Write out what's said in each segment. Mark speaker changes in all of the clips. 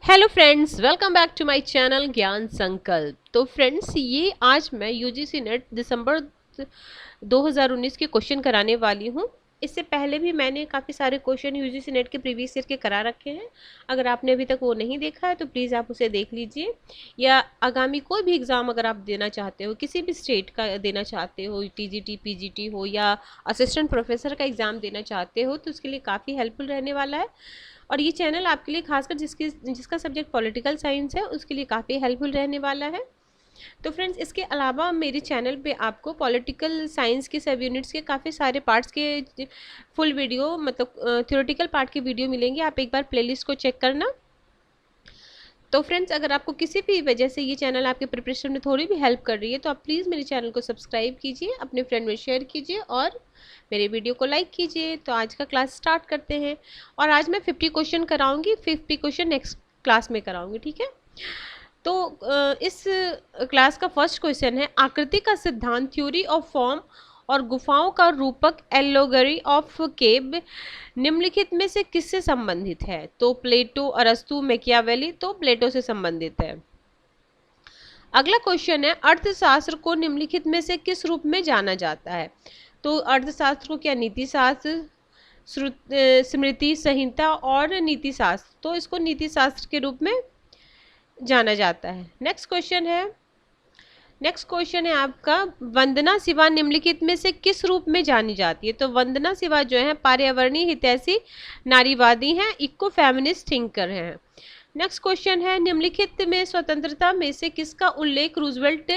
Speaker 1: Hello friends, welcome back to my channel Gyan Sankalp. तो friends, ये आज मैं यूजीसी नेट दिसंबर 2019 के क्वेश्चन कराने वाली हूँ। इससे पहले भी मैंने काफ़ी सारे क्वेश्चन यूजीसी नेट के प्रीवियस ईयर के करा रखे हैं। अगर आपने अभी तक वो नहीं देखा है तो प्लीज़ आप उसे देख लीजिए। या आगामी कोई भी एग्ज़ाम अगर आप देना चाहते हो, किसी भी स्टेट का देना चाहते हो, टीजीटी पीजीटी हो या असिस्टेंट प्रोफेसर का एग्ज़ाम देना चाहते हो, तो उसके लिए काफ़ी हेल्पफुल रहने वाला है। और ये चैनल आपके लिए खासकर जिसका सब्जेक्ट पॉलिटिकल साइंस है उसके लिए काफ़ी हेल्पफुल रहने वाला है। तो फ्रेंड्स, इसके अलावा मेरे चैनल पे आपको पॉलिटिकल साइंस के सब यूनिट्स के काफ़ी सारे पार्ट्स के फुल वीडियो, मतलब थ्योरेटिकल पार्ट के वीडियो मिलेंगे। आप एक बार प्लेलिस्ट को चेक करना। तो फ्रेंड्स, अगर आपको किसी भी वजह से ये चैनल आपके प्रिपरेशन में थोड़ी भी हेल्प कर रही है तो आप प्लीज़ मेरे चैनल को सब्सक्राइब कीजिए, अपने फ्रेंड में शेयर कीजिए और मेरे वीडियो को लाइक कीजिए। तो आज का क्लास स्टार्ट करते हैं। और आज मैं 50 क्वेश्चन कराऊंगी, 50 क्वेश्चन नेक्स्ट क्लास में कराऊंगी, ठीक है। तो इस क्लास का फर्स्ट क्वेश्चन है, आकृति का सिद्धांत, थ्योरी ऑफ फॉर्म और गुफाओं का रूपक, एलोगरी ऑफ केव, निम्नलिखित में से किससे संबंधित है? तो प्लेटो, अरस्तु, मैकियावेली। तो प्लेटो से संबंधित है। अगला क्वेश्चन है, अर्थशास्त्र को निम्नलिखित में से किस रूप में जाना जाता है? तो अर्थशास्त्र को क्या नीति शास्त्र, स्मृति संहिता और नीति शास्त्र, तो इसको नीति शास्त्र के रूप में जाना जाता है। नेक्स्ट क्वेश्चन है आपका, वंदना शिवा निम्नलिखित में से किस रूप में जानी जाती है? तो वंदना शिवा जो है पर्यावरणीय हितैषी नारीवादी हैं, इको फेमिनिस्ट थिंकर हैं। नेक्स्ट क्वेश्चन है, निम्नलिखित में स्वतंत्रता में से किसका उल्लेख रूजवेल्ट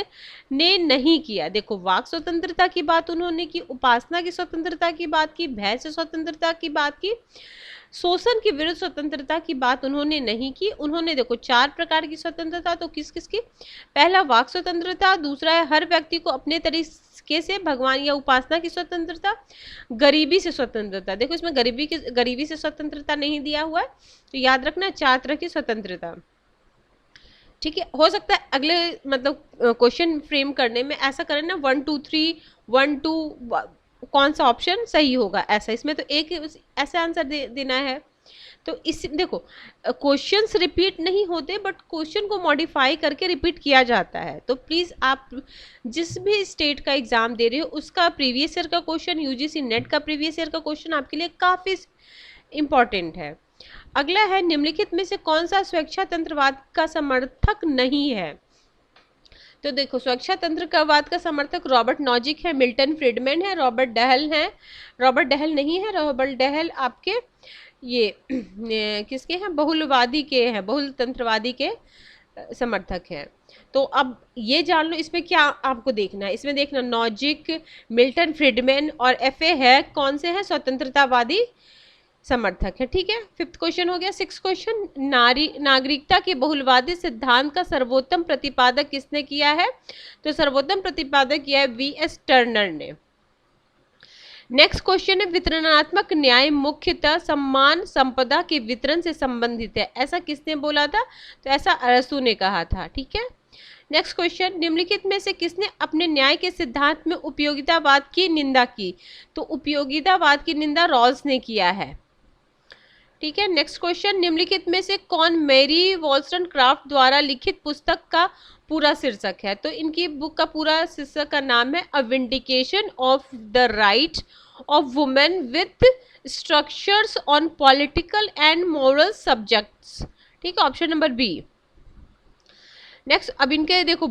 Speaker 1: ने नहीं किया? देखो, वाक स्वतंत्रता की बात उन्होंने की, उपासना की स्वतंत्रता की बात की, भय से स्वतंत्रता की बात की, शोषण के विरुद्ध स्वतंत्रता की बात उन्होंने नहीं की। उन्होंने देखो 4 प्रकार की स्वतंत्रता, तो किस किस की? पहला वाक स्वतंत्रता, दूसरा है हर व्यक्ति को अपने तरीके से भगवान या उपासना की स्वतंत्रता, गरीबी से स्वतंत्रता। देखो, इसमें गरीबी से स्वतंत्रता नहीं दिया हुआ है, तो याद रखना 4 तरह की स्वतंत्रता, ठीक है। हो सकता है अगले मतलब क्वेश्चन फ्रेम करने में ऐसा करें ना, 1 2 3 1 2 कौन सा ऑप्शन सही होगा, ऐसा। इसमें तो एक ऐसा आंसर देना है। तो इस देखो, क्वेश्चंस रिपीट नहीं होते, बट क्वेश्चन को मॉडिफाई करके रिपीट किया जाता है। तो प्लीज़ आप जिस भी स्टेट का एग्जाम दे रहे हो उसका प्रीवियस ईयर का क्वेश्चन, यूजीसी नेट का प्रीवियस ईयर का क्वेश्चन आपके लिए काफ़ी इम्पॉर्टेंट है। अगला है, निम्नलिखित में से कौन सा स्वेच्छातंत्रवाद का समर्थक नहीं है? तो देखो, स्वेच्छातंत्रवाद का समर्थक रॉबर्ट नॉजिक है, मिल्टन फ्रीडमैन है, रॉबर्ट डहल नहीं है। रॉबर्ट डहल आपके ये किसके हैं? बहुलवादी के हैं, बहुतंत्रवादी के समर्थक हैं। तो अब ये जान लो इसमें क्या आपको देखना है। इसमें देखना नॉजिक, मिल्टन फ्रीडमैन और एफए है, कौन से हैं? स्वतंत्रतावादी समर्थक है, ठीक है। 5th क्वेश्चन हो गया। 6th क्वेश्चन, नागरिकता के बहुलवादी सिद्धांत का सर्वोत्तम प्रतिपादक किसने किया है? तो सर्वोत्तम प्रतिपादक किया है वीएस टर्नर ने। नेक्स्ट क्वेश्चन है, वितरणात्मक न्याय मुख्यतः सम्मान संपदा के वितरण से संबंधित है, ऐसा किसने बोला था? तो ऐसा अरस्तु ने कहा था, ठीक है। नेक्स्ट क्वेश्चन, निम्नलिखित में से किसने अपने न्याय के सिद्धांत में उपयोगितावाद की निंदा की? तो उपयोगितावाद की निंदा रॉल्स ने किया है, ठीक है। नेक्स्ट क्वेश्चन, निम्नलिखित में से कौन मैरी वॉल्सटनक्राफ्ट द्वारा लिखित पुस्तक का पूरा शीर्षक है? तो इनकी बुक का पूरा शीर्षक का नाम है a vindication of the right of women with structures on political and moral subjects, ठीक है, ऑप्शन नंबर बी। नेक्स्ट, अब इनके देखो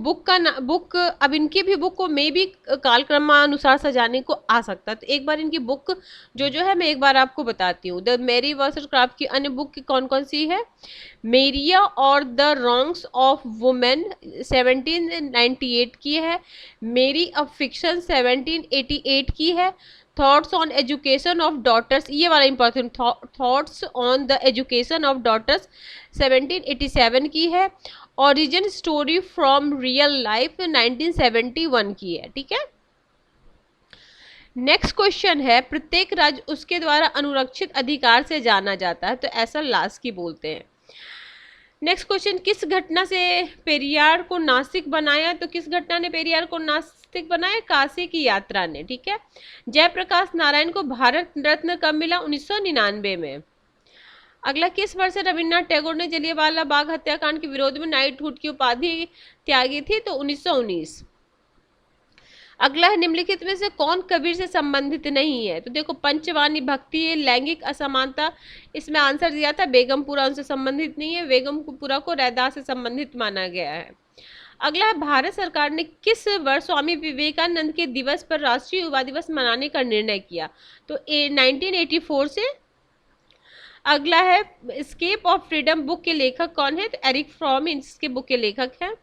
Speaker 1: अब इनकी भी बुक को मे भी कालक्रमानुसार सजाने को आ सकता है। तो एक बार इनकी बुक जो है मैं एक बार आपको बताती हूँ। द मैरी वॉल्सटनक्राफ्ट की अन्य बुक कौन कौन सी है? मेरिया और द रॉन्ग्स ऑफ वुमेन 1798 की है, मेरी अ फिक्शन 1788 की है, thoughts on education of daughters, ये वाला important, thoughts on the education of daughters 1787 की है, origin story from real life 1971 की है, ठीक है। नेक्स्ट क्वेश्चन है, प्रत्येक राज्य उसके द्वारा अनुरक्षित अधिकार से जाना जाता है, तो ऐसा लास्की बोलते हैं। नेक्स्ट क्वेश्चन, किस घटना से पेरियार को नास्तिक बनाया? तो किस घटना ने पेरियार को नास्तिक बनाया? काशी की यात्रा ने, ठीक है। जयप्रकाश नारायण को भारत रत्न कब मिला? 1999 में। अगला, किस वर्ष रविन्द्रनाथ टैगोर ने जलियांवाला बाग हत्याकांड के विरोध में नाइटहुड की उपाधि त्यागी थी? तो 1919। अगला है, निम्नलिखित में से कौन कबीर से संबंधित नहीं है? तो देखो, पंचवानी भक्ति, लैंगिक असमानता, इसमें आंसर दिया था बेगमपुरा उनसे संबंधित नहीं है, बेगमपुरा को रैदास से संबंधित माना गया है। अगला है, भारत सरकार ने किस वर्ष स्वामी विवेकानंद के दिवस पर राष्ट्रीय युवा दिवस मनाने का निर्णय किया? तो 1984 से। अगला है, एस्केप ऑफ फ्रीडम बुक के लेखक कौन है? तो एरिक फ्रॉम इसके बुक के लेखक हैं।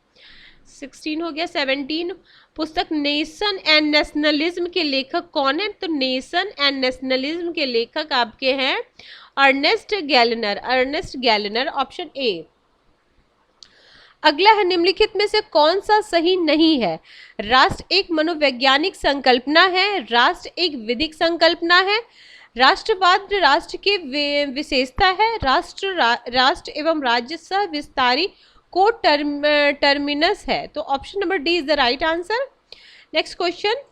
Speaker 1: 16 हो गया। 17, पुस्तक नेशन एंड नेशनलिज्म के लेखक कौन है? तो नेशन एंड नेशनलिज्म के लेखक आपके हैं Ernest Gellner. Ernest Gellner, option A. अगला है, निम्नलिखित में से कौन सा सही नहीं है? राष्ट्र एक मनोवैज्ञानिक संकल्पना है, राष्ट्र एक विधिक संकल्पना है, राष्ट्रवाद राष्ट्र की विशेषता है, राष्ट्र एवं राज्य सह विस्तारी को टर्मिनस है। तो option number D is the right answer. Next question,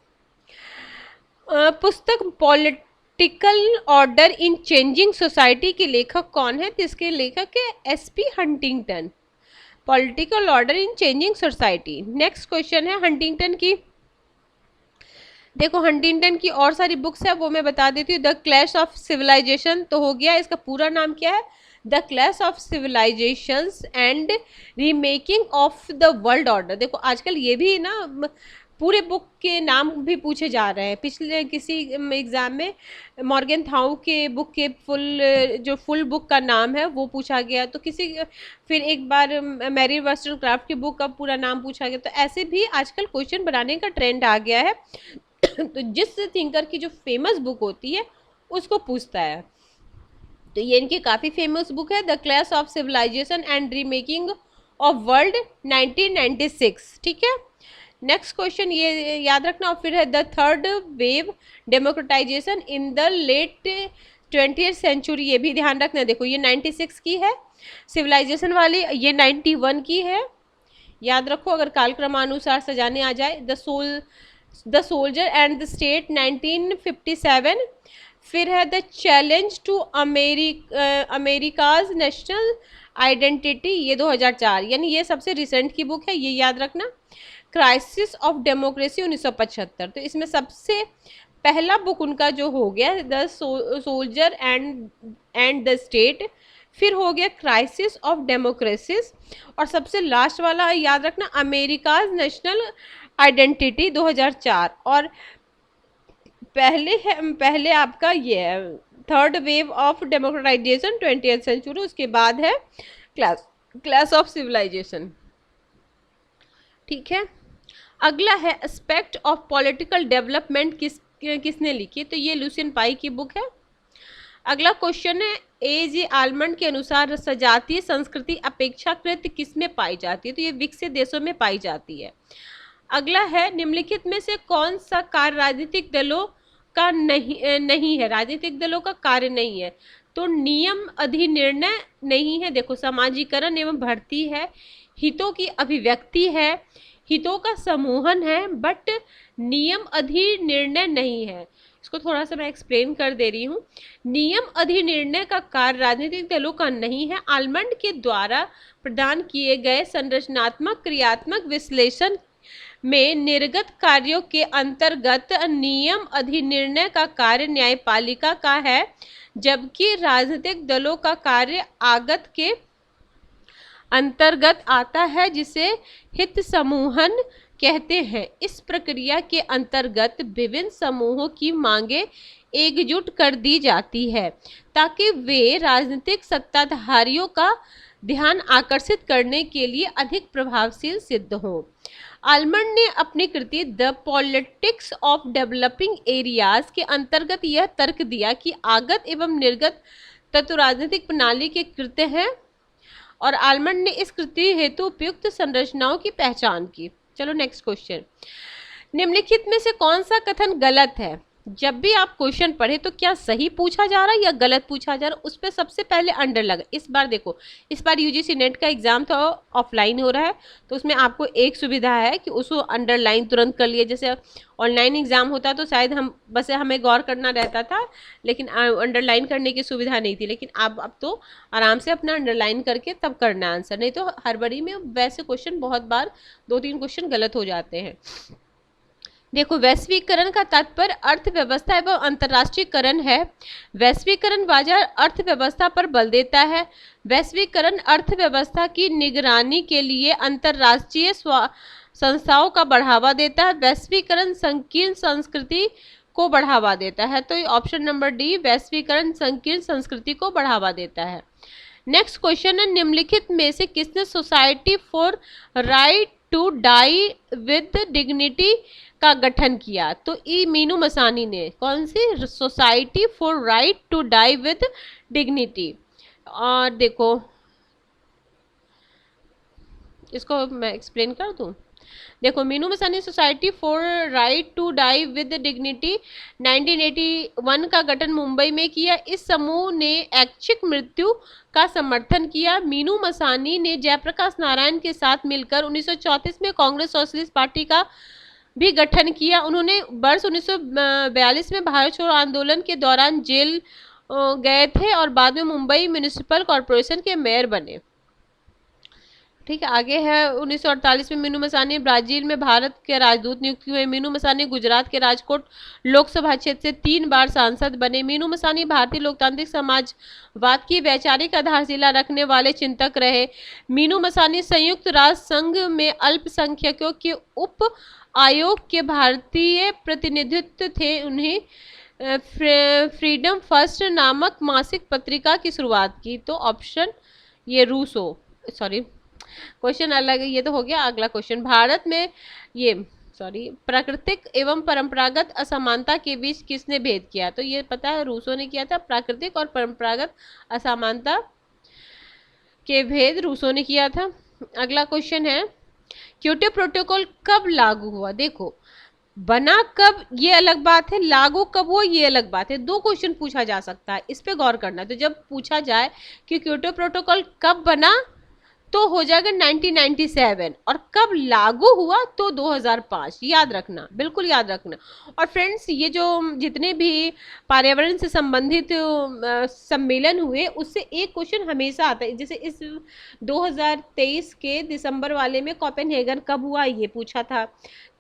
Speaker 1: पुस्तक political order in changing society के लेखक कौन है? तो इसके लेखक है SP Huntington. Political order in changing society. Next question है हंटिंगटन की। देखो, हंटिंगटन की और सारी बुक्स है वो मैं बता देती हूँ। द क्लैश ऑफ सिविलाइजेशन तो हो गया, इसका पूरा नाम क्या है? The clash of civilisations and remaking of the world order. देखो, आजकल ये भी ना पूरे बुक के नाम भी पूछे जा रहे हैं। पिछले किसी एग्जाम में मॉर्गन थाउ के बुक के फुल बुक का नाम है वो पूछा गया, तो फिर एक बार मैरी वॉलस्टोनक्राफ्ट की बुक का पूरा नाम पूछा गया। तो ऐसे भी आजकल क्वेश्चन बनाने का ट्रेंड आ गया है। तो जिस थिंकर की जो फेमस बुक होती है उसको पूछता है। तो ये इनकी काफ़ी फेमस बुक है, the clash of civilisation and remaking of world 1996। ठीक है। नेक्स्ट क्वेश्चन ये याद रखना। और फिर है the third wave democratisation in the late 20th century, ये भी ध्यान रखना। देखो, ये 96 की है सिविलाइजेशन वाली, ये 91 की है। याद रखो, अगर कालक्रमानुसार सजाने आ जाए। The soldier and the state 1957। फिर है the challenge to America's national identity, ये 2004, यानी ये सबसे रिसेंट की बुक है, ये याद रखना। क्राइसिस ऑफ डेमोक्रेसी 1975, तो इसमें सबसे पहला बुक उनका जो हो गया the soldier and the state, फिर हो गया क्राइसिस ऑफ डेमोक्रेसीज, और सबसे लास्ट वाला याद रखना अमेरिकाज नेशनल आइडेंटिटी 2004। और पहले आपका ये है third wave of democratisation 20th century, उसके बाद है क्लास ऑफ सिविलाइजेशन। ठीक है। अगला है एस्पेक्ट ऑफ पॉलिटिकल डेवलपमेंट किसने लिखी? तो ये लुसियन पाई की बुक है। अगला क्वेश्चन है ए.जे. आलमंड के अनुसार सजातीय संस्कृति अपेक्षाकृत किसमें पाई जाती है? तो ये विकसित देशों में पाई जाती है। अगला है निम्नलिखित में से कौन सा कार्य राजनीतिक दलों का नहीं है? राजनीतिक दलों का कार्य नहीं है, तो नियम अधिनिर्णय नहीं है। देखो, समाजीकरण एवं भर्ती है, हितों की अभिव्यक्ति है, हितों का समूहन है, बट नियम अधिनिर्णय नहीं है। इसको थोड़ा सा मैं एक्सप्लेन कर दे रही हूँ। नियम अधिनिर्णय का कार्य राजनीतिक दलों का नहीं है। आलमंड के द्वारा प्रदान किए गए संरचनात्मक क्रियात्मक विश्लेषण में निर्गत कार्यों के अंतर्गत नियम अधिनिर्णय का कार्य न्यायपालिका का है, जबकि राजनीतिक दलों का कार्य आगत के अंतर्गत आता है, जिसे हित समूहन कहते हैं। इस प्रक्रिया के अंतर्गत विभिन्न समूहों की मांगें एकजुट कर दी जाती है ताकि वे राजनीतिक सत्ताधारियों का ध्यान आकर्षित करने के लिए अधिक प्रभावशील सिद्ध हों। आलमंड ने अपनी कृति the politics of developing areas के अंतर्गत यह तर्क दिया कि आगत एवं निर्गत तत्व राजनीतिक प्रणाली के कृत्य हैं, और आलमंड ने इस कृति हेतु उपयुक्त संरचनाओं की पहचान की। चलो नेक्स्ट क्वेश्चन, निम्नलिखित में से कौन सा कथन गलत है? जब भी आप क्वेश्चन पढ़े तो क्या सही पूछा जा रहा है या गलत पूछा जा रहा है, उस पर सबसे पहले अंडर लगा। इस बार देखो, इस बार यूजीसी नेट का एग्जाम तो ऑफलाइन हो रहा है, तो उसमें आपको एक सुविधा है कि उसको अंडरलाइन तुरंत कर लिए। जैसे ऑनलाइन एग्जाम होता तो शायद हम बस हमें गौर करना रहता था, लेकिन अंडरलाइन करने की सुविधा नहीं थी। लेकिन अब तो आराम से अपना अंडरलाइन करके तब करना आंसर, नहीं तो हड़बड़ी में वैसे क्वेश्चन बहुत बार 2-3 क्वेश्चन गलत हो जाते हैं। देखो, वैश्वीकरण का तात्पर्य अर्थव्यवस्था एवं अंतर्राष्ट्रीयकरण है। वैश्वीकरण बाजार अर्थव्यवस्था पर बल देता है। वैश्वीकरण अर्थव्यवस्था की निगरानी के लिए अंतर्राष्ट्रीय संस्थाओं का बढ़ावा देता है। वैश्वीकरण संकीर्ण संस्कृति को बढ़ावा देता है। तो ऑप्शन नंबर डी, वैश्वीकरण संकीर्ण संस्कृति को बढ़ावा देता है। नेक्स्ट क्वेश्चन है, निम्नलिखित में से किसने society for right to die with dignity का गठन किया? तो ई मीनू मसानी ने। कौन सी? Society for right to die with dignity. और देखो, इसको मैं एक्सप्लेन कर दूं। देखो, Minoo Masani society for right to die with dignity 1981 का गठन मुंबई में किया। इस समूह ने ऐच्छिक मृत्यु का समर्थन किया। मीनू मसानी ने जयप्रकाश नारायण के साथ मिलकर 1934 में कांग्रेस सोशलिस्ट पार्टी का भी गठन किया। उन्होंने वर्ष 1942 में भारत छोड़ो आंदोलन के दौरान जेल गए थे और बाद में मुंबई म्युनिसिपल कॉरपोरेशन के मेयर बने। ठीक है, आगे है 1948 में मीनू मसानी ब्राजील में भारत के राजदूत नियुक्त हुए। मीनू मसानी गुजरात के राजकोट लोकसभा क्षेत्र से 3 बार सांसद बने। मीनू मसानी भारतीय लोकतांत्रिक समाजवाद की वैचारिक आधारशिला रखने वाले चिंतक रहे। मीनू मसानी संयुक्त राष्ट्र संघ में अल्पसंख्यकों के उप आयोग के भारतीय प्रतिनिधित्व थे। उन्हें फ्रीडम फर्स्ट नामक मासिक पत्रिका की शुरुआत की। तो ऑप्शन ये रूसो, सॉरी क्वेश्चन अलग, ये तो हो गया। अगला क्वेश्चन, भारत में प्राकृतिक एवं परंपरागत असमानता के बीच किसने भेद किया? तो ये पता है, रूसो ने किया था। प्राकृतिक और परंपरागत असमानता के भेद रूसो ने किया था। अगला क्वेश्चन है, क्योटो प्रोटोकॉल कब लागू हुआ? देखो, बना कब ये अलग बात है, लागू कब हुआ ये अलग बात है। 2 क्वेश्चन पूछा जा सकता है, इस पे गौर करना। तो जब पूछा जाए कि क्योटो प्रोटोकॉल कब बना, तो हो जाएगा 1997, और कब लागू हुआ तो 2005। याद रखना, बिल्कुल याद रखना। और फ्रेंड्स, ये जो जितने भी पर्यावरण से संबंधित सम्मेलन हुए, उससे एक क्वेश्चन हमेशा आता है। जैसे इस 2023 के दिसंबर वाले में कोपेनहेगन कब हुआ, ये पूछा था।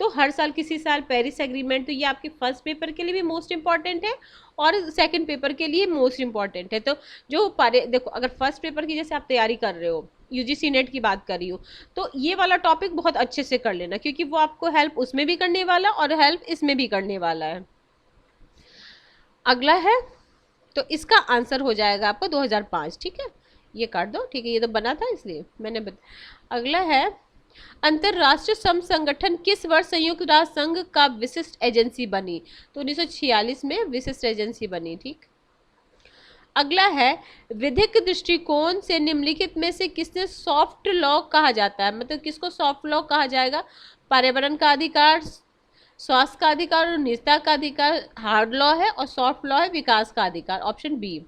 Speaker 1: तो हर साल किसी साल पेरिस एग्रीमेंट, तो ये आपके फर्स्ट पेपर के लिए भी मोस्ट इंपॉर्टेंट है और सेकंड पेपर के लिए मोस्ट इंपॉर्टेंट है। तो जो देखो, अगर फर्स्ट पेपर की जैसे आप तैयारी कर रहे हो, यूजीसी नेट की बात कर रही हूँ, तो ये वाला टॉपिक बहुत अच्छे से कर लेना, क्योंकि वो आपको हेल्प उसमें भी करने वाला और हेल्प इसमें भी करने वाला है। अगला है, तो इसका आंसर हो जाएगा आपका 2005। ठीक है, ये काट दो। ठीक है, ये तो बना था इसलिए मैंने अगला है, अंतरराष्ट्रीय श्रम संगठन किस वर्ष संयुक्त राष्ट्र संघ का विशिष्ट एजेंसी बनी? तो 1946 में विशिष्ट एजेंसी बनी। ठीक, अगला है, विधिक दृष्टिकोण से निम्नलिखित में से किसने सॉफ्ट लॉ कहा जाता है? मतलब किसको सॉफ्ट लॉ कहा जाएगा? पर्यावरण का अधिकार, स्वास्थ्य का अधिकार और निजता का अधिकार हार्ड लॉ है, और सॉफ्ट लॉ है विकास का अधिकार। Option B.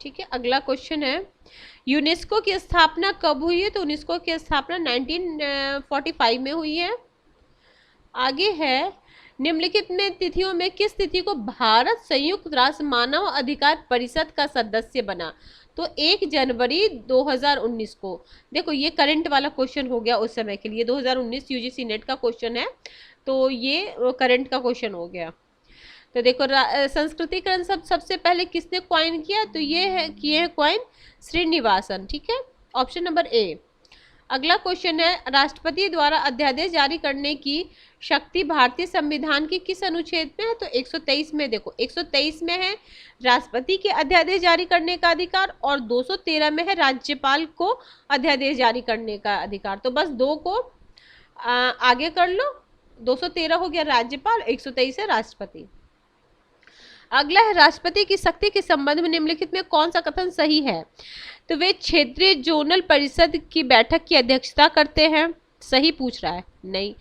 Speaker 1: ठीक है, अगला क्वेश्चन है, यूनेस्को की स्थापना कब हुई है? तो यूनेस्को की स्थापना 1945 में हुई है। आगे है, निम्नलिखित में तिथियों में किस तिथि को भारत संयुक्त राष्ट्र मानव अधिकार परिषद का सदस्य बना? तो 1 जनवरी 2019 को। देखो, ये करंट वाला क्वेश्चन हो गया उस समय के लिए, 2019 यूजीसी नेट का क्वेश्चन है, तो ये करंट का क्वेश्चन हो गया। तो देखो, संस्कृतिकरण सबसे पहले किसने क्वाइन किया? तो ये है किए हैं क्वाइन श्रीनिवासन। ठीक है, ऑप्शन नंबर ए। अगला क्वेश्चन है, राष्ट्रपति द्वारा अध्यादेश जारी करने की शक्ति भारतीय संविधान की किस अनुच्छेद में है? तो 123 में। देखो, 123 में है राष्ट्रपति के अध्यादेश जारी करने का अधिकार, और 213 में है राज्यपाल को अध्यादेश जारी करने का अधिकार। तो बस 2 को आगे कर लो। 213 हो गया राज्यपाल, 123 है राष्ट्रपति। अगला है, राष्ट्रपति की शक्ति के संबंध में निम्नलिखित में कौन सा कथन सही है? तो वे क्षेत्रीय जोनल परिषद की बैठक की अध्यक्षता करते हैं। सही पूछ रहा है, नहीं।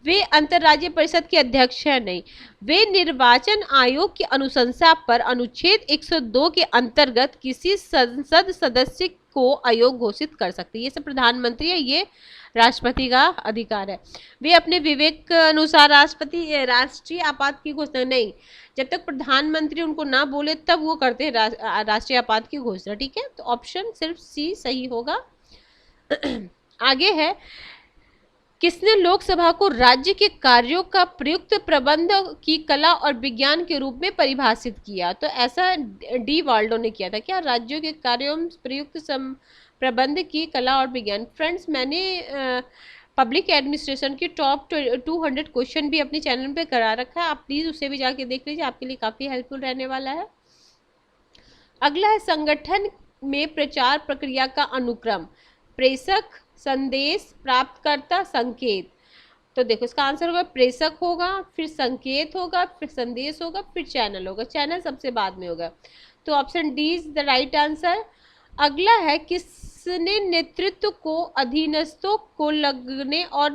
Speaker 1: वे अंतर्राज्यीय परिषद के अध्यक्ष है, नहीं। वे निर्वाचन आयोग की अनुशंसा पर अनुच्छेद 102 के अंतर्गत किसी संसद सदस्य को अयोग्य घोषित कर सकते हैं। ये सब प्रधानमंत्री है, ये राष्ट्रपति का अधिकार है। वे अपने विवेक के अनुसार राष्ट्रपति राष्ट्रीय आपात की घोषणा, नहीं। जब तक प्रधानमंत्री उनको ना बोले तब वो करते हैं राष्ट्रीय आपात की घोषणा, ठीक है। तो ऑप्शन सिर्फ सी सही होगा। आगे है, किसने लोकसभा को राज्य के कार्यों का प्रयुक्त प्रबंध की कला और विज्ञान के रूप में परिभाषित किया? तो ऐसा डी वाल्डो ने किया था। क्या? राज्यों के कार्यों में प्रयुक्त प्रबंध की कला और विज्ञान। फ्रेंड्स, मैंने पब्लिक एडमिनिस्ट्रेशन की टॉप 200 क्वेश्चन भी अपने चैनल पे करा रखा है, आप प्लीज उसे भी जाके देख लीजिए, आपके लिए काफी हेल्पफुल रहने वाला है। अगला है, संगठन में प्रचार प्रक्रिया का अनुक्रम। प्रेषक, संदेश, प्राप्तकर्ता, संकेत। तो देखो इसका आंसर होगा प्रेषक होगा, फिर संकेत होगा, फिर संदेश होगा, फिर चैनल होगा। चैनल सबसे बाद में होगा, तो option D is the right answer. अगला है, किसने नेतृत्व को अधीनस्थों को लगने और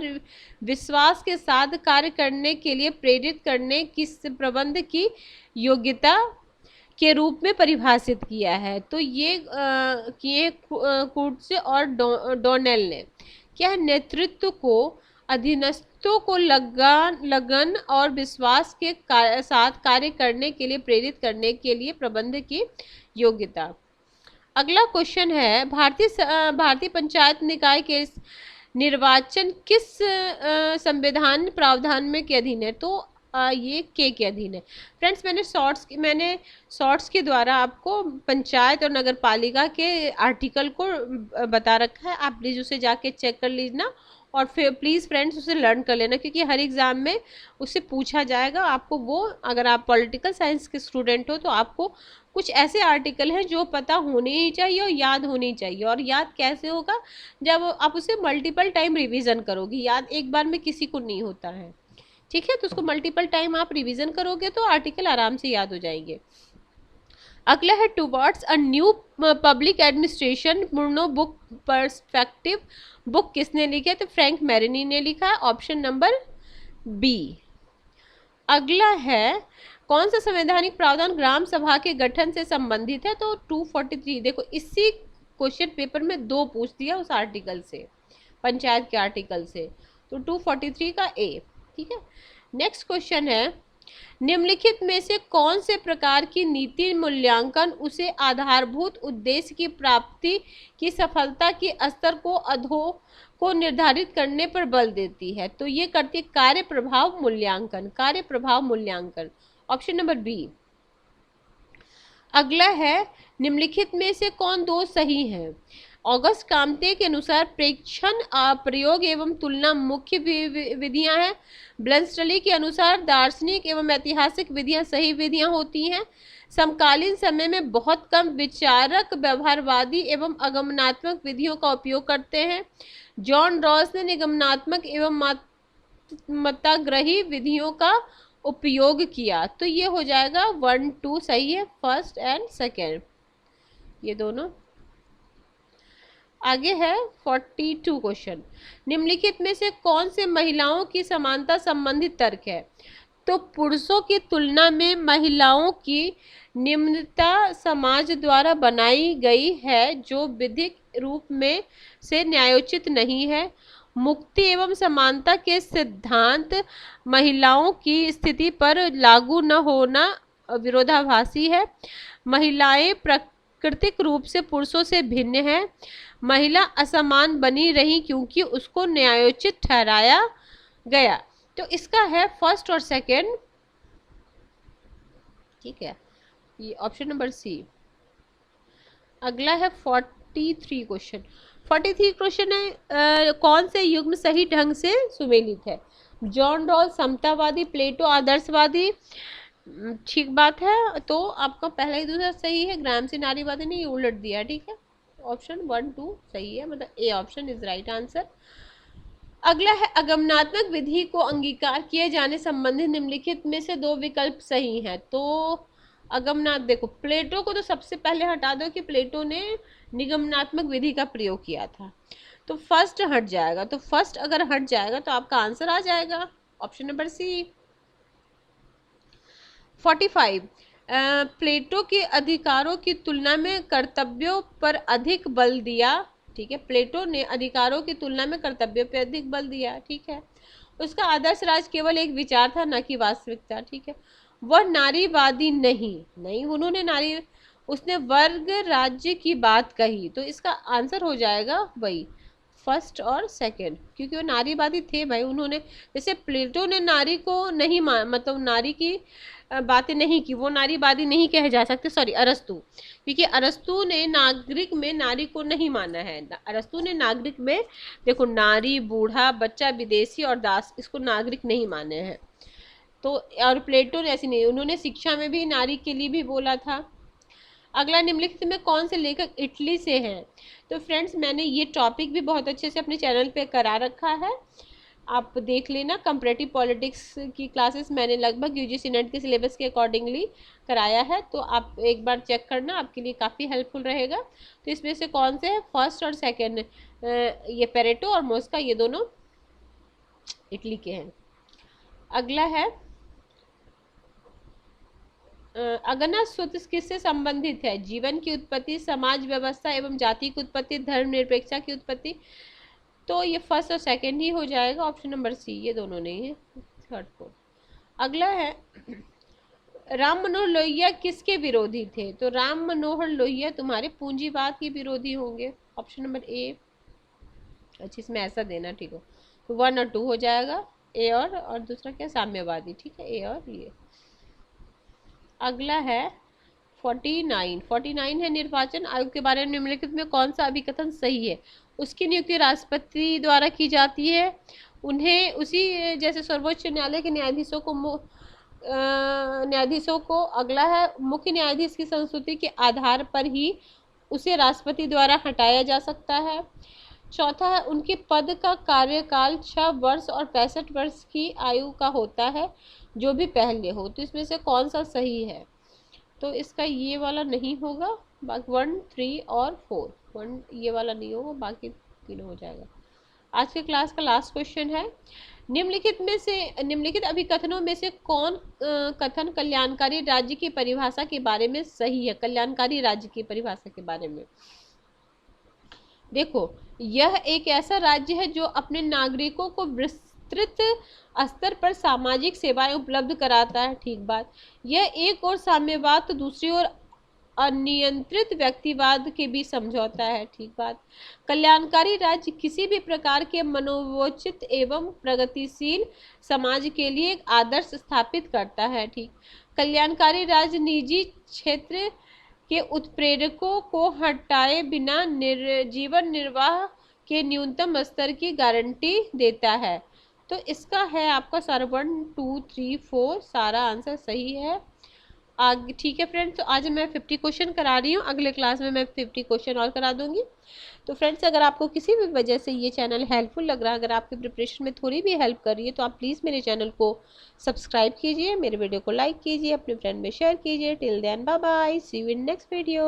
Speaker 1: विश्वास के साथ कार्य करने के लिए प्रेरित करने की प्रबंध की योग्यता के रूप में परिभाषित किया है? तो ये किए कुर्ट्ज और डोनेल ने। क्या है? नेतृत्व को अधीनस्थों को लगन और विश्वास के साथ कार्य करने के लिए प्रेरित करने के लिए प्रबंध की योग्यता। अगला क्वेश्चन है, भारतीय पंचायत निकाय के निर्वाचन किस संविधान प्रावधान में के अधीन है? तो ये के अधीन है। फ्रेंड्स, मैंने शॉर्ट्स के द्वारा आपको पंचायत और नगर पालिका के आर्टिकल को बता रखा है, आप प्लीज उसे जाके चेक कर लीजिए और फिर प्लीज़ फ्रेंड्स उसे लर्न कर लेना, क्योंकि हर एग्जाम में उससे पूछा जाएगा आपको। वो अगर आप पॉलिटिकल साइंस के स्टूडेंट हो तो आपको कुछ ऐसे आर्टिकल हैं जो पता होने ही चाहिए और याद होने ही चाहिए। और याद कैसे होगा? जब आप उसे मल्टीपल टाइम रिवीजन करोगे। याद एक बार में किसी को नहीं होता है, ठीक है। तो उसको मल्टीपल टाइम आप रिवीजन करोगे तो आर्टिकल आराम से याद हो जाएंगे। अगला है, towards a new public administration मुर्नो बुक पर्सपेक्टिव बुक किसने लिखी है? तो फ्रैंक मेरिनी ने लिखा है, ऑप्शन नंबर बी। अगला है, कौन सा संवैधानिक प्रावधान ग्राम सभा के गठन से संबंधित है? तो 243। देखो इसी क्वेश्चन पेपर में 2 पूछ दिया उस आर्टिकल से, पंचायत के आर्टिकल से, तो 243 का ए, ठीक है। नेक्स्ट क्वेश्चन है, निम्नलिखित में से कौन से प्रकार की नीति मूल्यांकन उसे आधारभूत उद्देश्य की प्राप्ति की सफलता के स्तर को निर्धारित करने पर बल देती है? तो ये करती है कार्य प्रभाव मूल्यांकन। कार्य प्रभाव मूल्यांकन, ऑप्शन नंबर बी। अगला है, निम्नलिखित में से कौन 2 सही हैं? ऑगस्ट कामते के अनुसार प्रेक्षण, प्रयोग एवं तुलना मुख्य विधियां हैं। ब्लंस्टली के अनुसार दार्शनिक एवं ऐतिहासिक विधियां सही विधियां होती हैं। समकालीन समय में बहुत कम विचारक व्यवहारवादी एवं आगमनात्मक विधियों का उपयोग करते हैं। जॉन रॉस ने निगमनात्मक एवं मताग्रही विधियों का उपयोग किया। तो ये हो जाएगा 1, 2 सही है, फर्स्ट एंड सेकेंड, ये दोनों। आगे है 42 क्वेश्चन, निम्नलिखित में से कौन से महिलाओं की समानता संबंधित तर्क है? तो पुरुषों की तुलना में महिलाओं की निम्नता समाज द्वारा बनाई गई है जो विधिक रूप में से न्यायोचित नहीं है। मुक्ति एवं समानता के सिद्धांत महिलाओं की स्थिति पर लागू न होना विरोधाभासी है। महिलाएं प्राकृतिक रूप से पुरुषों से भिन्न है। महिला असमान बनी रही क्योंकि उसको न्यायोचित ठहराया गया। तो इसका है फर्स्ट और सेकंड, ठीक है, ये ऑप्शन नंबर सी। अगला है 43 क्वेश्चन। 43 क्वेश्चन है, कौन से युग्म सही ढंग से सुमेलित है? जॉन रॉल समतावादी, प्लेटो आदर्शवादी, ठीक बात है। तो आपका पहला ही दूसरा सही है, ग्रामसी नारीवादी ने ये उलट दिया, ठीक है। ऑप्शन 1, 2 सही है, मतलब A option is right answer. अगला है, आगमनात्मक विधि को अंगीकार किए जाने संबंधित निम्नलिखित में से 2 विकल्प सही हैं। तो आगमनात्मक, देखो प्लेटो को तो सबसे पहले हटा दो कि प्लेटो ने निगमनात्मक विधि का प्रयोग किया था। तो फर्स्ट हट जाएगा, तो फर्स्ट अगर हट जाएगा तो आपका आंसर आ जाएगा ऑप्शन नंबर सी। 45, प्लेटो के अधिकारों की तुलना में कर्तव्यों पर अधिक बल दिया। ठीक है, प्लेटो ने अधिकारों की तुलना में कर्तव्यों पर अधिक बल दिया। ठीक है, उसका आदर्श राज केवल एक विचार था, न कि वास्तविकता। ठीक है, वह नारीवादी नहीं उन्होंने उसने वर्ग राज्य की बात कही। तो इसका आंसर हो जाएगा वही फर्स्ट और सेकंड, क्योंकि वो नारीवादी थे भाई। उन्होंने, जैसे प्लेटो ने नारी को नहीं मतलब नारी की बातें नहीं की, वो नारीवादी नहीं कहे जा सकते। सॉरी, अरस्तु, क्योंकि अरस्तु ने नागरिक में नारी को नहीं माना है। अरस्तु ने नागरिक में, देखो, नारी, बूढ़ा, बच्चा, विदेशी और दास, इसको नागरिक नहीं माने हैं। तो और प्लेटो ने ऐसी नहीं, उन्होंने शिक्षा में भी नारी के लिए भी बोला था। अगला, निम्नलिखित में कौन से लेखक इटली से हैं? तो फ्रेंड्स, मैंने ये टॉपिक भी बहुत अच्छे से अपने चैनल पे करा रखा है, आप देख लेना। कंपैरेटिव पॉलिटिक्स की क्लासेस मैंने लगभग यूजीसी नेट के सिलेबस के अकॉर्डिंगली कराया है, तो आप एक बार चेक करना, आपके लिए काफ़ी हेल्पफुल रहेगा। तो इसमें से कौन से है फर्स्ट और सेकेंड? ये पेरेटो और मोस्का, ये दोनों इटली के हैं। अगला है, अगना सूत्र किससे संबंधित है? जीवन की उत्पत्ति, समाज व्यवस्था एवं जाति की उत्पत्ति, धर्मनिरपेक्षता की उत्पत्ति। तो ये फर्स्ट और सेकंड ही हो जाएगा, ऑप्शन नंबर सी, ये दोनों नहीं है, थर्ड फोर्थ। अगला है, राम मनोहर लोहिया किसके विरोधी थे? तो राम मनोहर लोहिया तुम्हारे पूंजीवाद के विरोधी होंगे, ऑप्शन नंबर ए। अच्छा, इसमें ऐसा देना, ठीक है, तो 1 और 2 हो जाएगा, ए और दूसरा क्या, साम्यवादी। ठीक है, ए और ये। अगला है 49 है, निर्वाचन आयोग के बारे में निम्नलिखित में कौन सा अभिकथन सही है? उसकी नियुक्ति राष्ट्रपति द्वारा की जाती है, उन्हें उसी जैसे सर्वोच्च न्यायालय के न्यायाधीशों को। अगला है, मुख्य न्यायाधीश की संस्तुति के आधार पर ही उसे राष्ट्रपति द्वारा हटाया जा सकता है। चौथा है, उनके पद का कार्यकाल 6 वर्ष और 65 वर्ष की आयु का होता है, जो भी पहले हो। तो इसमें से कौन सा सही है? तो इसका ये वाला नहीं होगा, बाकी 1, 3 और 4, 1 ये वाला नहीं होगा, बाकी तीनों हो जाएगा। आज के क्लास का लास्ट क्वेश्चन है, निम्नलिखित अभिकथनों में से कौन कथन कल्याणकारी राज्य की परिभाषा के बारे में सही है? कल्याणकारी राज्य की परिभाषा के बारे में देखो, यह एक ऐसा राज्य है जो अपने नागरिकों को विस्तृत स्तर पर सामाजिक सेवाएं उपलब्ध कराता है। ठीक बात। यह एक और साम्यवाद तो दूसरी ओर अनियंत्रित व्यक्तिवाद के बीच समझौता है। ठीक बात। कल्याणकारी राज्य किसी भी प्रकार के मनोवोचित एवं प्रगतिशील समाज के लिए एक आदर्श स्थापित करता है। ठीक। कल्याणकारी राज्य निजी क्षेत्र के उत्प्रेरकों को हटाए बिना जीवन निर्वाह के न्यूनतम स्तर की गारंटी देता है। तो इसका है आपका सारा 1, 2, 3, 4 सारा आंसर सही है। आगे ठीक है फ्रेंड्स, तो आज मैं 50 क्वेश्चन करा रही हूँ, अगले क्लास में मैं 50 क्वेश्चन और करा दूंगी। तो फ्रेंड्स, अगर आपको किसी भी वजह से ये चैनल हेल्पफुल लग रहा है, अगर आपकी प्रिपरेशन में थोड़ी भी हेल्प कर रही है, तो आप प्लीज़ मेरे चैनल को सब्सक्राइब कीजिए, मेरे वीडियो को लाइक कीजिए, अपने फ्रेंड में शेयर कीजिए। Till then bye bye, see you in next video.